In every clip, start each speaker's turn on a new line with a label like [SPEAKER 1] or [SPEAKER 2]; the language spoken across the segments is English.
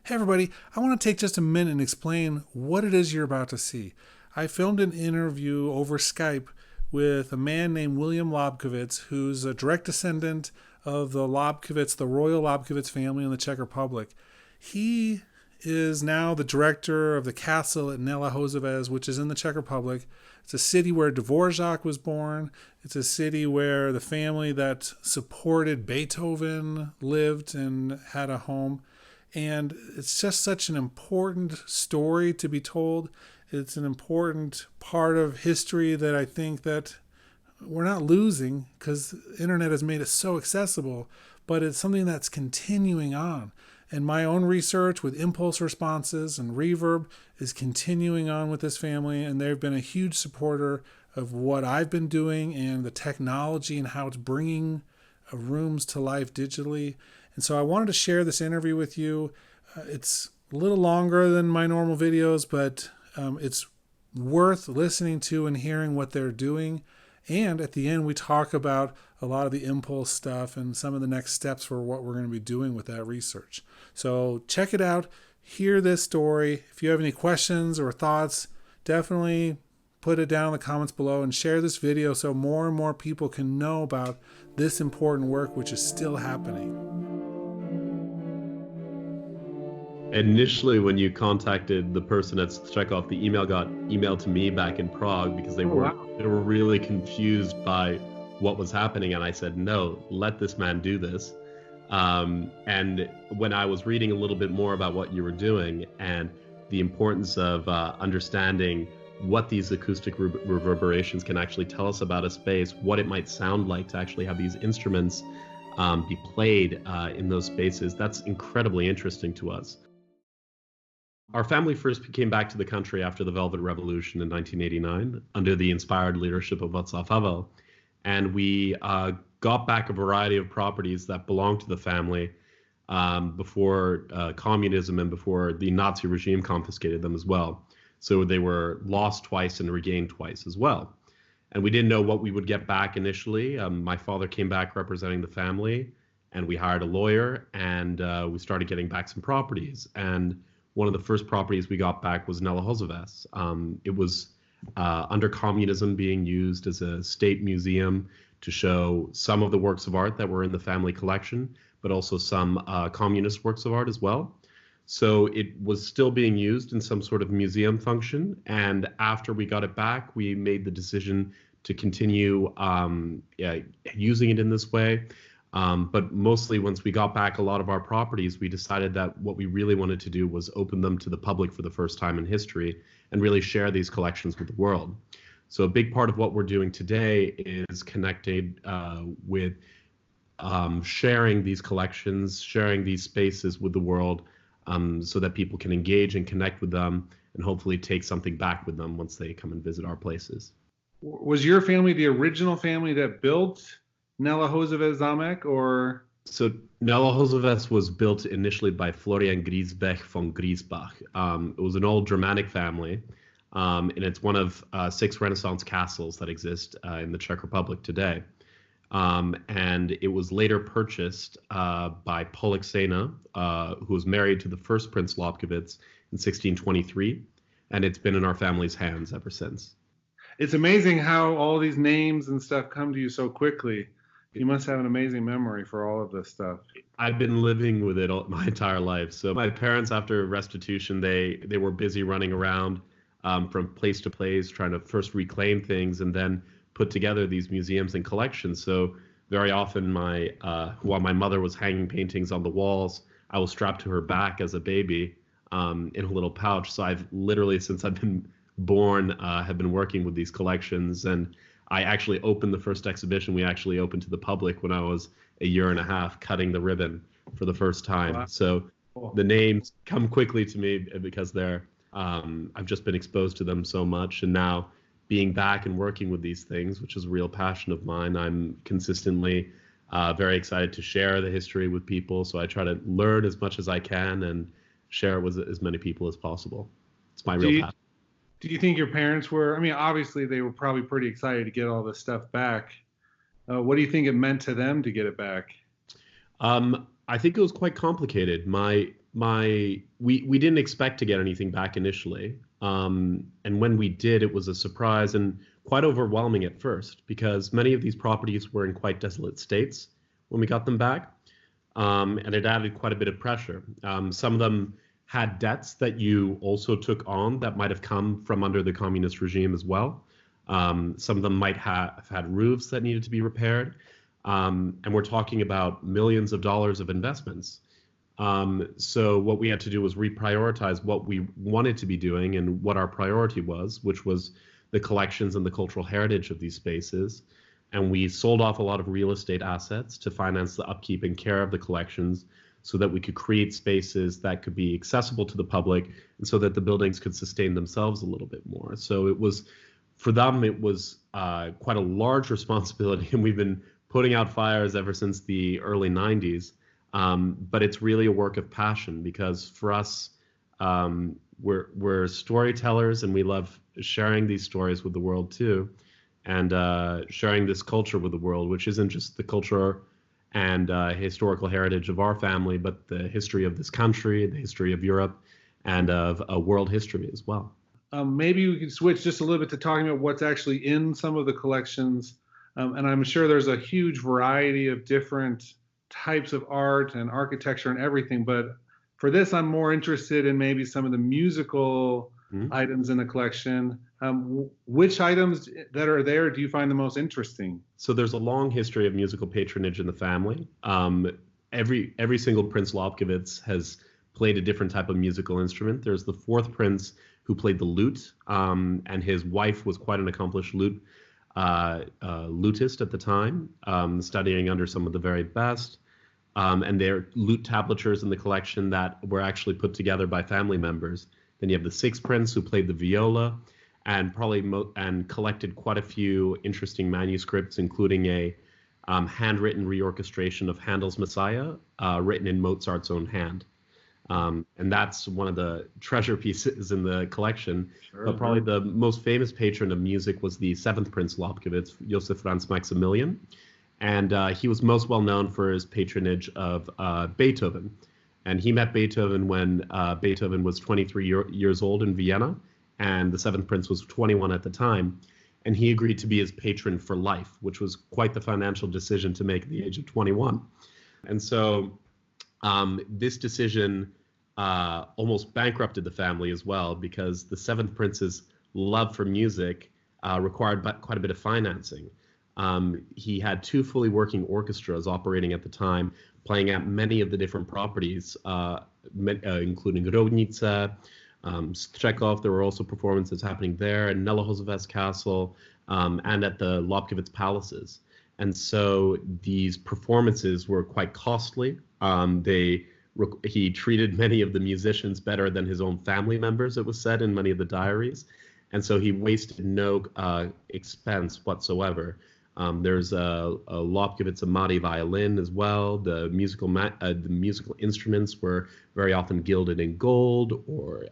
[SPEAKER 1] Hey everybody, I want to take just a minute and explain what it is you're about to see. I filmed an interview over Skype with a man named William Lobkowicz, who's a direct descendant of the Royal Lobkowicz family in the Czech Republic. He is now the director of the castle at Nela, which is in the Czech Republic. It's a city where Dvorak was born. It's a city where the family that supported Beethoven lived and had a home. And it's just such an important story to be told. It's an important part of history that I think that we're not losing because the internet has made it so accessible, but it's something that's continuing on. And my own research with impulse responses and reverb is continuing on with this family, and they've been a huge supporter of what I've been doing and the technology and how it's bringing rooms to life digitally. And so I wanted to share this interview with you. It's a little longer than my normal videos, but it's worth listening to and hearing what they're doing. And at the end, we talk about a lot of the impulse stuff and some of the next steps for what we're going to be doing with that research. So check it out. Hear this story. If you have any questions or thoughts, definitely put it down in the comments below and share this video so more and more people can know about this important work, which is still happening.
[SPEAKER 2] Initially, when you contacted the person at Chekhov, the email got emailed to me back in Prague because they were really confused by what was happening, and I said, no, let this man do this. And when I was reading a little bit more about what you were doing and the importance of understanding what these acoustic reverberations can actually tell us about a space, what it might sound like to actually have these instruments be played in those spaces, that's incredibly interesting to us. Our family first came back to the country after the Velvet Revolution in 1989 under the inspired leadership of Václav Havel, and we got back a variety of properties that belonged to the family before communism and before the Nazi regime confiscated them as well. So they were lost twice and regained twice as well. And we didn't know what we would get back initially. My father came back representing the family, and we hired a lawyer, and we started getting back some properties. And one of the first properties we got back was Nela. It was under communism being used as a state museum to show some of the works of art that were in the family collection, but also some communist works of art as well. So it was still being used in some sort of museum function. And after we got it back, we made the decision to continue using it in this way. But mostly once we got back a lot of our properties, we decided that what we really wanted to do was open them to the public for the first time in history and really share these collections with the world. So a big part of what we're doing today is connected with sharing these collections, sharing these spaces with the world so that people can engage and connect with them and hopefully take something back with them once they come and visit our places.
[SPEAKER 1] Was your family the original family that built Nela Zamek, or?
[SPEAKER 2] So Nela was built initially by Florian Griesbach von Griesbach. It was an old Germanic family, and it's one of 6 Renaissance castles that exist in the Czech Republic today. And it was later purchased by Polixena, who was married to the first Prince Lobkowicz in 1623, and it's been in our family's hands ever since.
[SPEAKER 1] It's amazing how all these names and stuff come to you so quickly. You must have an amazing memory for all of this stuff.
[SPEAKER 2] I've been living with it my entire life. So my parents, after restitution, they were busy running around from place to place, trying to first reclaim things and then put together these museums and collections. So very often while my mother was hanging paintings on the walls, I was strapped to her back as a baby in a little pouch. So I've literally, since I've been born, have been working with these collections. And I actually opened the first exhibition we actually opened to the public when I was a year and a half, cutting the ribbon for the first time. Wow. So the names come quickly to me because I've just been exposed to them so much. And now being back and working with these things, which is a real passion of mine, I'm consistently very excited to share the history with people. So I try to learn as much as I can and share it with as many people as possible. It's my real passion.
[SPEAKER 1] Do you think your parents were, I mean, obviously they were probably pretty excited to get all this stuff back. What do you think it meant to them to get it back?
[SPEAKER 2] I think it was quite complicated. My we didn't expect to get anything back initially. And when we did, it was a surprise and quite overwhelming at first because many of these properties were in quite desolate states when we got them back. And it added quite a bit of pressure. Some of them had debts that you also took on that might have come from under the communist regime as well. Some of them might have had roofs that needed to be repaired. And we're talking about millions of dollars of investments. So what we had to do was reprioritize what we wanted to be doing and what our priority was, which was the collections and the cultural heritage of these spaces. And we sold off a lot of real estate assets to finance the upkeep and care of the collections so that we could create spaces that could be accessible to the public and so that the buildings could sustain themselves a little bit more. So it was, for them, it was quite a large responsibility, and we've been putting out fires ever since the early 90s. But it's really a work of passion because for us, we're storytellers and we love sharing these stories with the world too, and sharing this culture with the world, which isn't just the culture and historical heritage of our family, but the history of this country, the history of Europe, and of world history as well.
[SPEAKER 1] Maybe we could switch just a little bit to talking about what's actually in some of the collections. And I'm sure there's a huge variety of different types of art and architecture and everything. But for this, I'm more interested in maybe some of the musical items in the collection. Which items that are there do you find the most interesting?
[SPEAKER 2] So there's a long history of musical patronage in the family. Every single Prince Lobkowicz has played a different type of musical instrument. There's the fourth prince who played the lute, and his wife was quite an accomplished lutist at the time, studying under some of the very best. And there are lute tablatures in the collection that were actually put together by family members. Then you have the sixth prince who played the viola and collected quite a few interesting manuscripts, including a handwritten reorchestration of Handel's Messiah, written in Mozart's own hand. And that's one of the treasure pieces in the collection. Sure. But probably the most famous patron of music was the seventh Prince Lobkowicz, Joseph Franz Maximilian. And he was most well known for his patronage of Beethoven. And he met Beethoven when Beethoven was 23 years old in Vienna, and the seventh prince was 21 at the time. And he agreed to be his patron for life, which was quite the financial decision to make at the age of 21. And so this decision almost bankrupted the family as well, because the seventh prince's love for music required quite a bit of financing. He had two fully working orchestras operating at the time, playing at many of the different properties, including Rodnica, Chekhov. There were also performances happening there, and Nelehozova's castle, and at the Lobkowicz palaces. And so these performances were quite costly. He treated many of the musicians better than his own family members, it was said in many of the diaries. And so he wasted no expense whatsoever. There's a Lobkowicz Amati violin as well. The musical instruments were very often gilded in gold or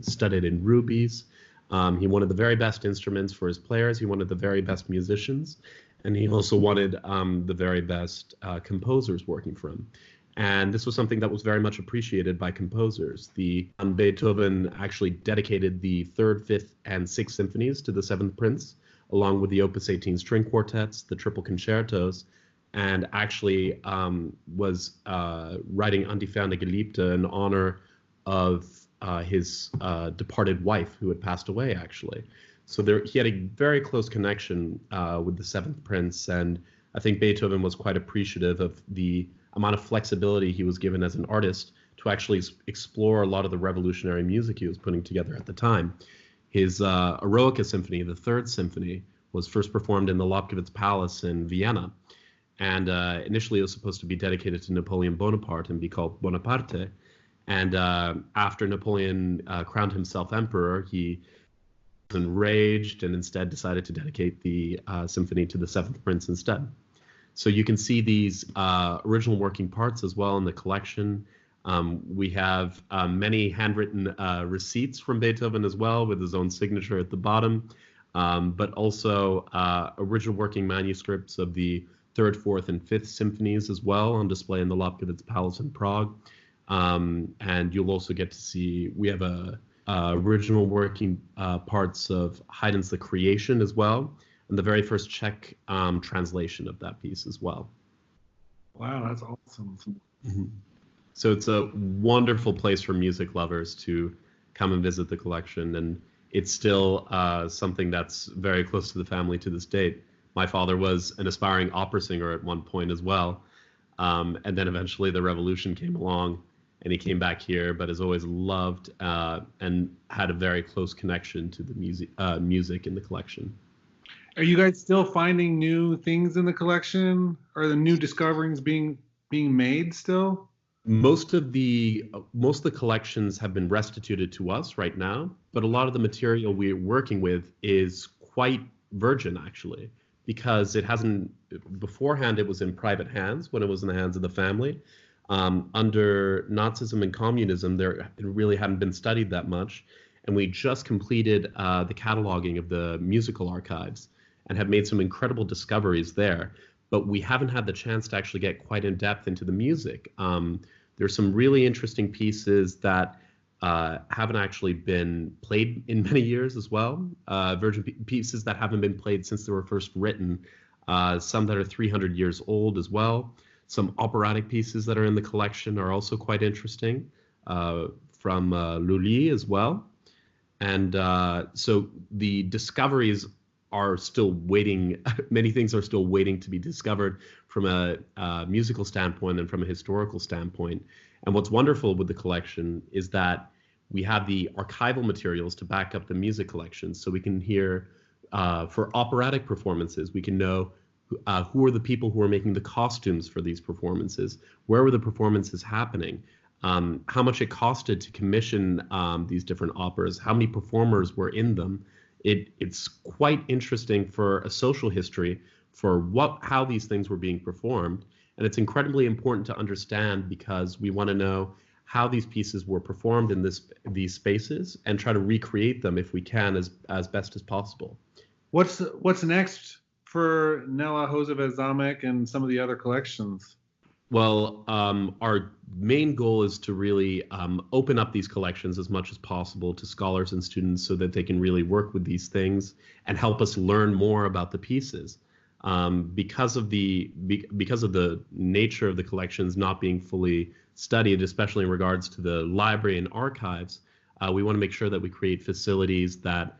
[SPEAKER 2] studded in rubies. He wanted the very best instruments for his players. He wanted the very best musicians. And he also wanted the very best composers working for him. And this was something that was very much appreciated by composers. Beethoven actually dedicated the third, fifth, and sixth symphonies to the seventh prince, along with the Opus 18 string quartets, the triple concertos, and actually was writing An die ferne Geliebte in honor of his departed wife, who had passed away, actually. So he had a very close connection with the seventh prince, and I think Beethoven was quite appreciative of the amount of flexibility he was given as an artist to actually explore a lot of the revolutionary music he was putting together at the time. His Eroica Symphony, the third symphony, was first performed in the Lobkowicz Palace in Vienna. And initially it was supposed to be dedicated to Napoleon Bonaparte and be called Bonaparte. And after Napoleon crowned himself emperor, he was enraged and instead decided to dedicate the symphony to the seventh prince instead. So you can see these original working parts as well in the collection. We have many handwritten receipts from Beethoven as well, with his own signature at the bottom, but also original working manuscripts of the third, fourth, and fifth symphonies as well on display in the Lobkowicz Palace in Prague. And you'll also get to see, we have original working parts of Haydn's The Creation as well, and the very first Czech translation of that piece as well.
[SPEAKER 1] Wow, that's awesome.
[SPEAKER 2] Mm-hmm. So it's a wonderful place for music lovers to come and visit the collection, and it's still something that's very close to the family to this date. My father was an aspiring opera singer at one point as well, and then eventually the revolution came along, and he came back here, but has always loved and had a very close connection to the music in the collection.
[SPEAKER 1] Are you guys still finding new things in the collection? Are the new discoveries being made still?
[SPEAKER 2] Most of the collections have been restituted to us right now, but a lot of the material we're working with is quite virgin, actually, because it hasn't, beforehand it was in private hands when it was in the hands of the family. Under Nazism and communism, it really hadn't been studied that much, and we just completed the cataloging of the musical archives and have made some incredible discoveries there, but we haven't had the chance to actually get quite in depth into the music. There's some really interesting pieces that haven't actually been played in many years as well. Virgin pieces that haven't been played since they were first written. Some that are 300 years old as well. Some operatic pieces that are in the collection are also quite interesting, from Lully as well. And so the discoveries are still waiting. Many things are still waiting to be discovered from a musical standpoint and from a historical standpoint. And what's wonderful with the collection is that we have the archival materials to back up the music collection. So we can hear, for operatic performances, we can know who are the people who are making the costumes for these performances, where were the performances happening, how much it costed to commission these different operas, how many performers were in them. It's quite interesting for a social history for how these things were being performed. And it's incredibly important to understand because we want to know how these pieces were performed in these spaces and try to recreate them if we can as best as possible.
[SPEAKER 1] What's next for Nella Zamek and some of the other collections?
[SPEAKER 2] Well, our main goal is to really open up these collections as much as possible to scholars and students so that they can really work with these things and help us learn more about the pieces. Because of the nature of the collections not being fully studied, especially in regards to the library and archives, we want to make sure that we create facilities that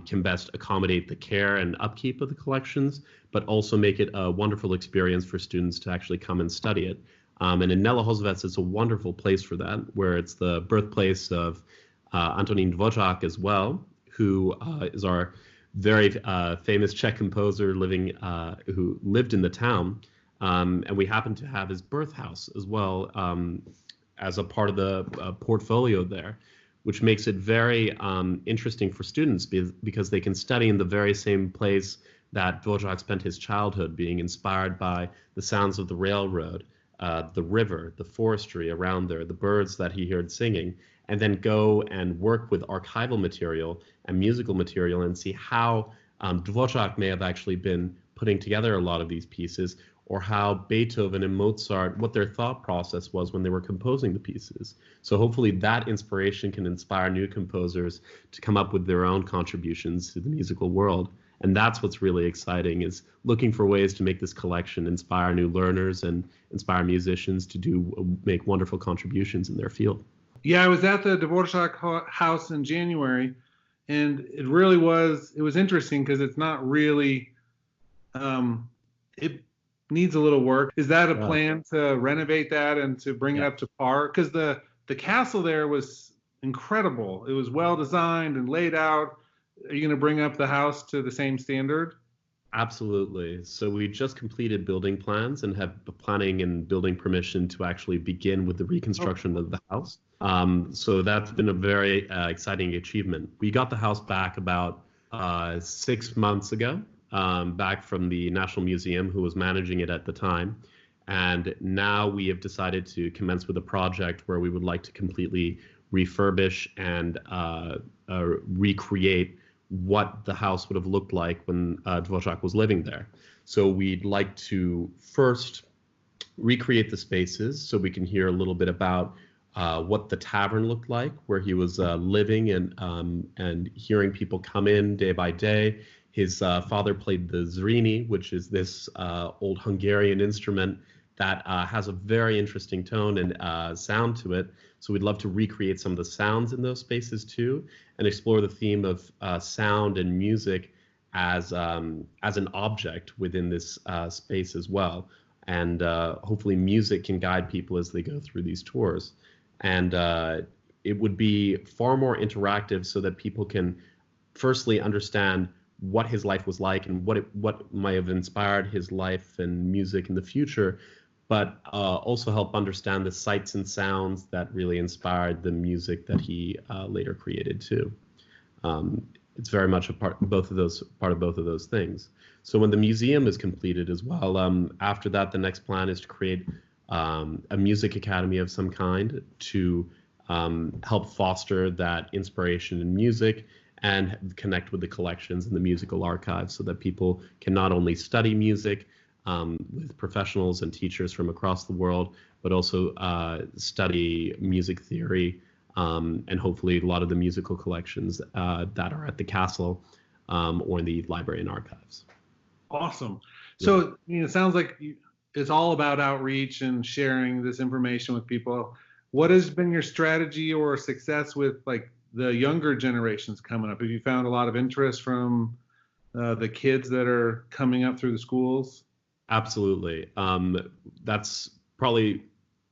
[SPEAKER 2] can best accommodate the care and upkeep of the collections, but also make it a wonderful experience for students to actually come and study it. And in Nella it's a wonderful place for that, where it's the birthplace of Antonín Dvořák as well, who is our very famous Czech composer who lived in the town. And we happen to have his birth house as well as a part of the portfolio there, which makes it very interesting for students because they can study in the very same place that Dvořák spent his childhood, being inspired by the sounds of the railroad, the river, the forestry around there, the birds that he heard singing, and then go and work with archival material and musical material and see how Dvořák may have actually been putting together a lot of these pieces, or how Beethoven and Mozart, what their thought process was when they were composing the pieces. So hopefully that inspiration can inspire new composers to come up with their own contributions to the musical world. And that's what's really exciting, is looking for ways to make this collection inspire new learners and inspire musicians to make wonderful contributions in their field.
[SPEAKER 1] Yeah, I was at the Dvořák house in January, and it was interesting because it's not really, it needs a little work. Is that a plan to renovate that and to bring it up to par? Because the castle there was incredible. It was well designed and laid out. Are you going to bring up the house to the same standard?
[SPEAKER 2] Absolutely. So we just completed building plans and have planning and building permission to actually begin with the reconstruction of the house. So that's been a very exciting achievement. We got the house back about 6 months ago, back from the National Museum, who was managing it at the time. And now we have decided to commence with a project where we would like to completely refurbish and recreate what the house would have looked like when Dvořák was living there. So we'd like to first recreate the spaces so we can hear a little bit about what the tavern looked like, where he was living and hearing people come in day by day. His father played the zrini, which is this old Hungarian instrument that has a very interesting tone and sound to it. So we'd love to recreate some of the sounds in those spaces too, and explore the theme of sound and music as an object within this space as well. And hopefully music can guide people as they go through these tours. And it would be far more interactive so that people can firstly understand what his life was like and what might have inspired his life and music in the future, but also help understand the sights and sounds that really inspired the music that he later created too. It's very much a part of both of those things. So when the museum is completed as well, after that, the next plan is to create a music academy of some kind to help foster that inspiration in music and connect with the collections and the musical archives so that people can not only study music with professionals and teachers from across the world, but also study music theory and hopefully a lot of the musical collections that are at the castle or in the library and archives.
[SPEAKER 1] Awesome. So it sounds like it's all about outreach and sharing this information with people. What has been your strategy or success with like the younger generations coming up? Have you found a lot of interest from the kids that are coming up through the schools?
[SPEAKER 2] Absolutely. That's probably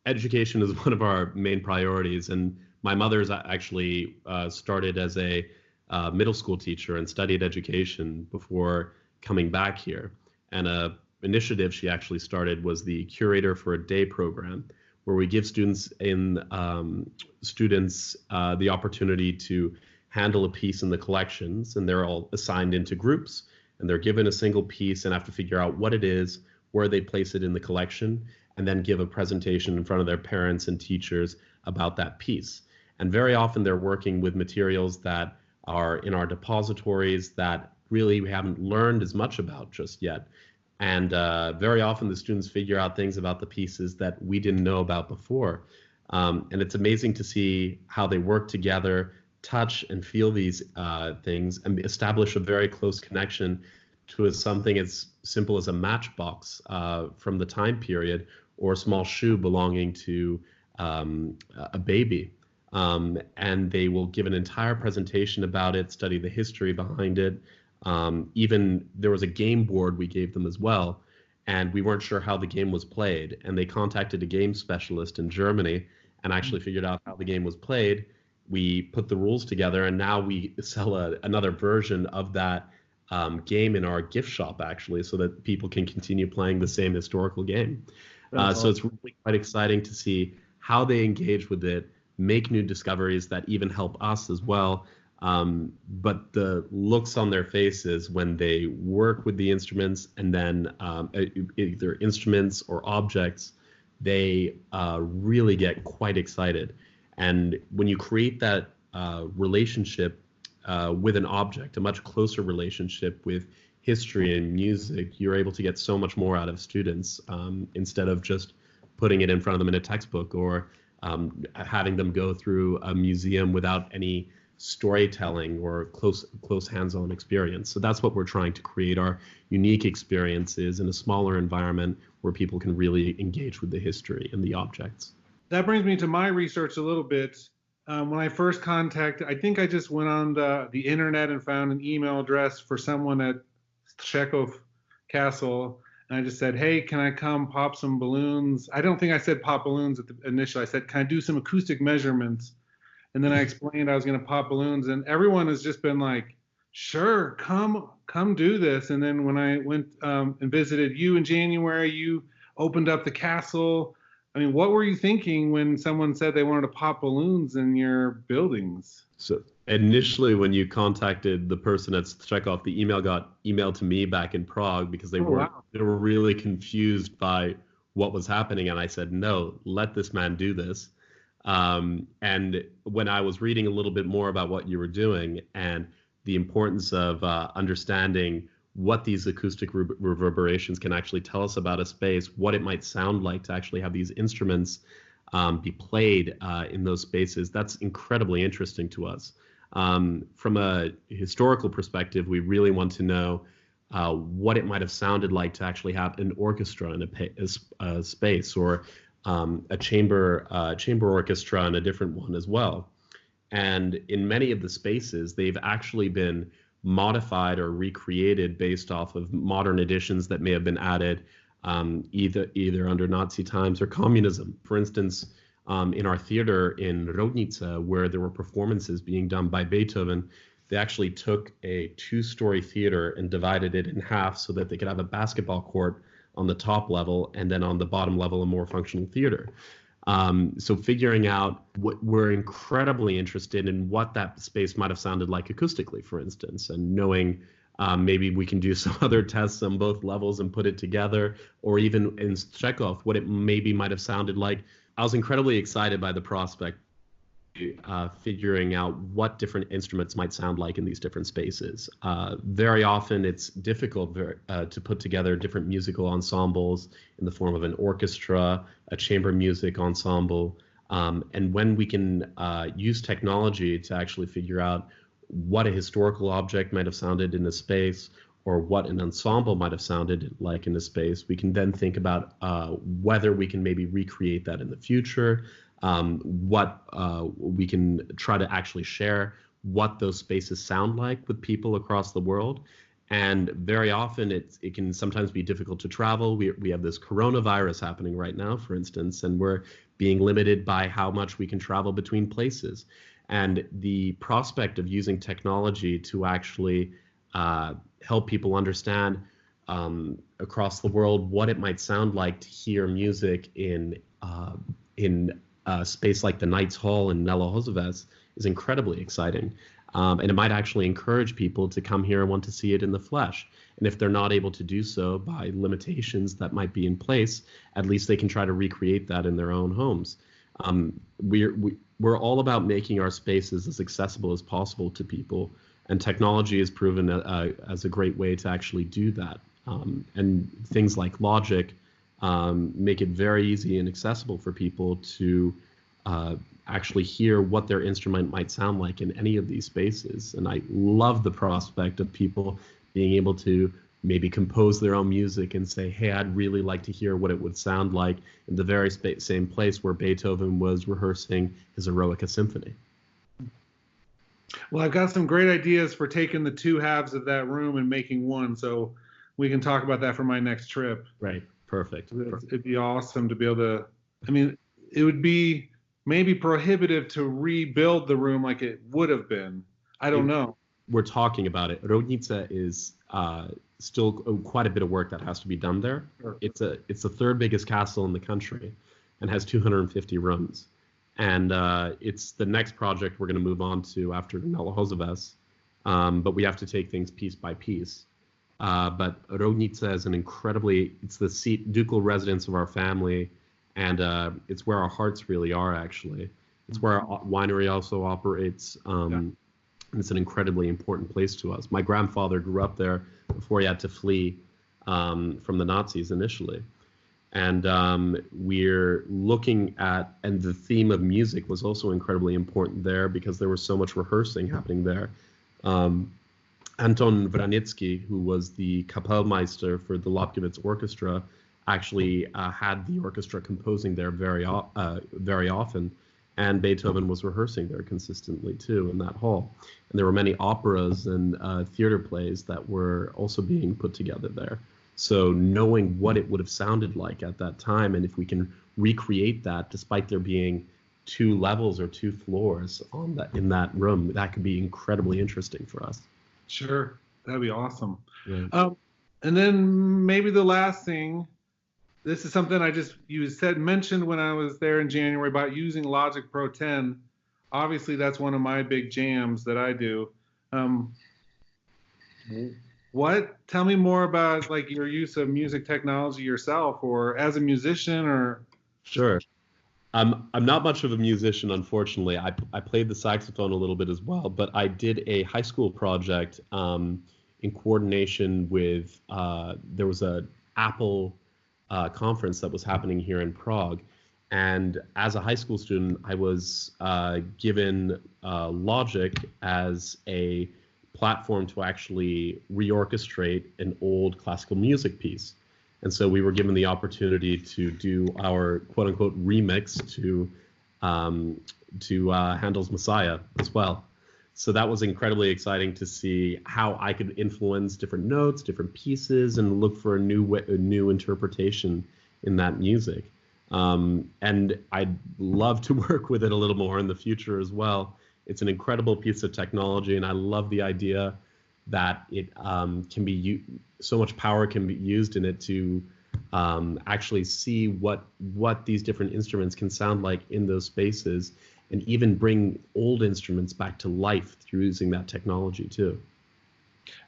[SPEAKER 2] education is one of our main priorities. And my mother's actually started as a middle school teacher and studied education before coming back here. And a initiative she actually started was the Curator for a Day program, where we give students the opportunity to handle a piece in the collections, and they're all assigned into groups, and they're given a single piece and have to figure out what it is, where they place it in the collection, and then give a presentation in front of their parents and teachers about that piece. And very often they're working with materials that are in our depositories that really we haven't learned as much about just yet. And very often the students figure out things about the pieces that we didn't know about before. And it's amazing to see how they work together, touch and feel these things, and establish a very close connection to something as simple as a matchbox from the time period, or a small shoe belonging to a baby. And they will give an entire presentation about it, study the history behind it. Even there was a game board we gave them as well, and we weren't sure how the game was played. And they contacted a game specialist in Germany and actually figured out how the game was played. We put the rules together, and now we sell another version of that game in our gift shop, actually, so that people can continue playing the same historical game. So it's really quite exciting to see how they engage with it, make new discoveries that even help us as well. But the looks on their faces when they work with the instruments, and then either instruments or objects, they really get quite excited. And when you create that relationship with an object, a much closer relationship with history and music, you're able to get so much more out of students instead of just putting it in front of them in a textbook, or having them go through a museum without any storytelling or close hands-on experience. So that's what we're trying to create, our unique experiences in a smaller environment where people can really engage with the history and the objects.
[SPEAKER 1] That brings me to my research a little bit. When I first contacted, I think I just went on the internet and found an email address for someone at Chekhov Castle, and I just said, hey, can I come pop some balloons? I don't think I said pop balloons at the initial. I said, can I do some acoustic measurements? And then I explained I was going to pop balloons, and everyone has just been like, sure, come do this. And then when I went and visited you in January, you opened up the castle. I mean, what were you thinking when someone said they wanted to pop balloons in your buildings?
[SPEAKER 2] So initially, when you contacted the person at Chekhov, the email got emailed to me back in Prague because they were really confused by what was happening. And I said, no, let this man do this. And when I was reading a little bit more about what you were doing and the importance of understanding what these acoustic reverberations can actually tell us about a space, what it might sound like to actually have these instruments be played in those spaces. That's incredibly interesting to us. From a historical perspective, we really want to know what it might have sounded like to actually have an orchestra in a space, or a chamber orchestra in a different one as well. And in many of the spaces, they've actually been modified or recreated based off of modern editions that may have been added either under Nazi times or communism. For instance, in our theater in Rodnica, where there were performances being done by Beethoven, they actually took a 2-story theater and divided it in half so that they could have a basketball court on the top level, and then on the bottom level, a more functional theater. So figuring out what, we're incredibly interested in what that space might have sounded like acoustically, for instance, and knowing maybe we can do some other tests on both levels and put it together, or even in Chekhov, what it maybe might have sounded like. I was incredibly excited by the prospect figuring out what different instruments might sound like in these different spaces. Very often it's difficult to put together different musical ensembles in the form of an orchestra, a chamber music ensemble, and when we can use technology to actually figure out what a historical object might have sounded in a space, or what an ensemble might have sounded like in a space, we can then think about whether we can maybe recreate that in the future, what we can try to actually share what those spaces sound like with people across the world. And very often it can sometimes be difficult to travel. We have this coronavirus happening right now, for instance, and we're being limited by how much we can travel between places. And the prospect of using technology to actually help people understand across the world what it might sound like to hear music in a space like the Knights Hall in Nelahozovac is incredibly exciting. And it might actually encourage people to come here and want to see it in the flesh. And if they're not able to do so by limitations that might be in place, at least they can try to recreate that in their own homes. We're all about making our spaces as accessible as possible to people, and technology is proven as a great way to actually do that. And things like Logic make it very easy and accessible for people to actually hear what their instrument might sound like in any of these spaces. And I love the prospect of people being able to maybe compose their own music and say, hey, I'd really like to hear what it would sound like in the very same place where Beethoven was rehearsing his Eroica Symphony.
[SPEAKER 1] Well, I've got some great ideas for taking the two halves of that room and making one, so we can talk about that for my next trip.
[SPEAKER 2] Right, perfect.
[SPEAKER 1] It'd be awesome to be able to, I mean, it would be maybe prohibitive to rebuild the room like it would have been. I don't know.
[SPEAKER 2] We're talking about it. Rodnica is still quite a bit of work that has to be done there. Sure. It's the third biggest castle in the country and has 250 rooms. And it's the next project we're going to move on to after Nelahozovac. But we have to take things piece by piece. But Rodnica is it's the ducal residence of our family, and it's where our hearts really are, actually. It's where our winery also operates. And it's an incredibly important place to us. My grandfather grew up there before he had to flee from the Nazis initially. And we're looking at, and the theme of music was also incredibly important there because there was so much rehearsing happening there. Anton Vranitsky, who was the Kapellmeister for the Lobkowicz Orchestra, actually had the orchestra composing there very often, and Beethoven was rehearsing there consistently too in that hall. And there were many operas and theater plays that were also being put together there. So knowing what it would have sounded like at that time, and if we can recreate that, despite there being 2 levels or 2 floors in that room, that could be incredibly interesting for us.
[SPEAKER 1] Sure, that'd be awesome.
[SPEAKER 2] Yeah.
[SPEAKER 1] And then maybe the last thing, this is something you mentioned when I was there in January about using Logic Pro 10. Obviously, that's one of my big jams that I do. Tell me more about like your use of music technology yourself, or as a musician, or. Sure.
[SPEAKER 2] I'm not much of a musician, unfortunately. I played the saxophone a little bit as well, but I did a high school project in coordination with, there was a Apple conference that was happening here in Prague, And as a high school student, I was given Logic as a platform to actually reorchestrate an old classical music piece. And so we were given the opportunity to do our quote unquote remix to Handel's Messiah as well. So that was incredibly exciting to see how I could influence different notes, different pieces, and look for a new interpretation in that music. And I'd love to work with it a little more in the future as well. It's an incredible piece of technology, and I love the idea that it can be so much power can be used in it to actually see what these different instruments can sound like in those spaces, and even bring old instruments back to life through using that technology too.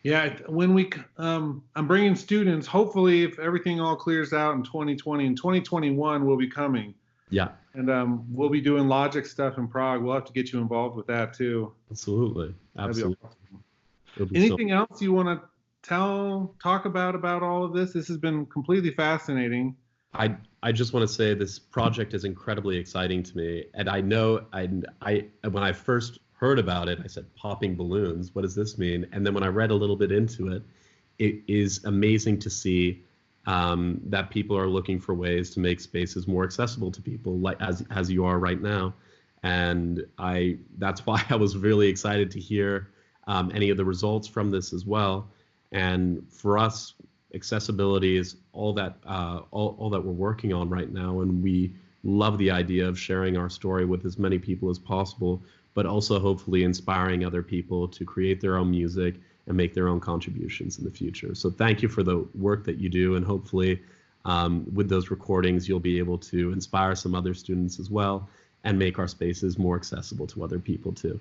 [SPEAKER 1] Yeah, when I'm bringing students, hopefully if everything all clears out in 2020, and 2021 will be coming.
[SPEAKER 2] Yeah.
[SPEAKER 1] And we'll be doing Logic stuff in Prague. We'll have to get you involved with that too.
[SPEAKER 2] Absolutely. Absolutely.
[SPEAKER 1] Awesome. Anything else you want to talk about all of this? This has been completely fascinating.
[SPEAKER 2] I just want to say this project is incredibly exciting to me. And I know when I first heard about it, I said, popping balloons, what does this mean? And then when I read a little bit into it, it is amazing to see that people are looking for ways to make spaces more accessible to people, like as you are right now. And that's why I was really excited to hear any of the results from this as well. And for us, accessibility is all that we're working on right now, and we love the idea of sharing our story with as many people as possible, but also hopefully inspiring other people to create their own music and make their own contributions in the future. So thank you for the work that you do, and hopefully with those recordings you'll be able to inspire some other students as well and make our spaces more accessible to other people too.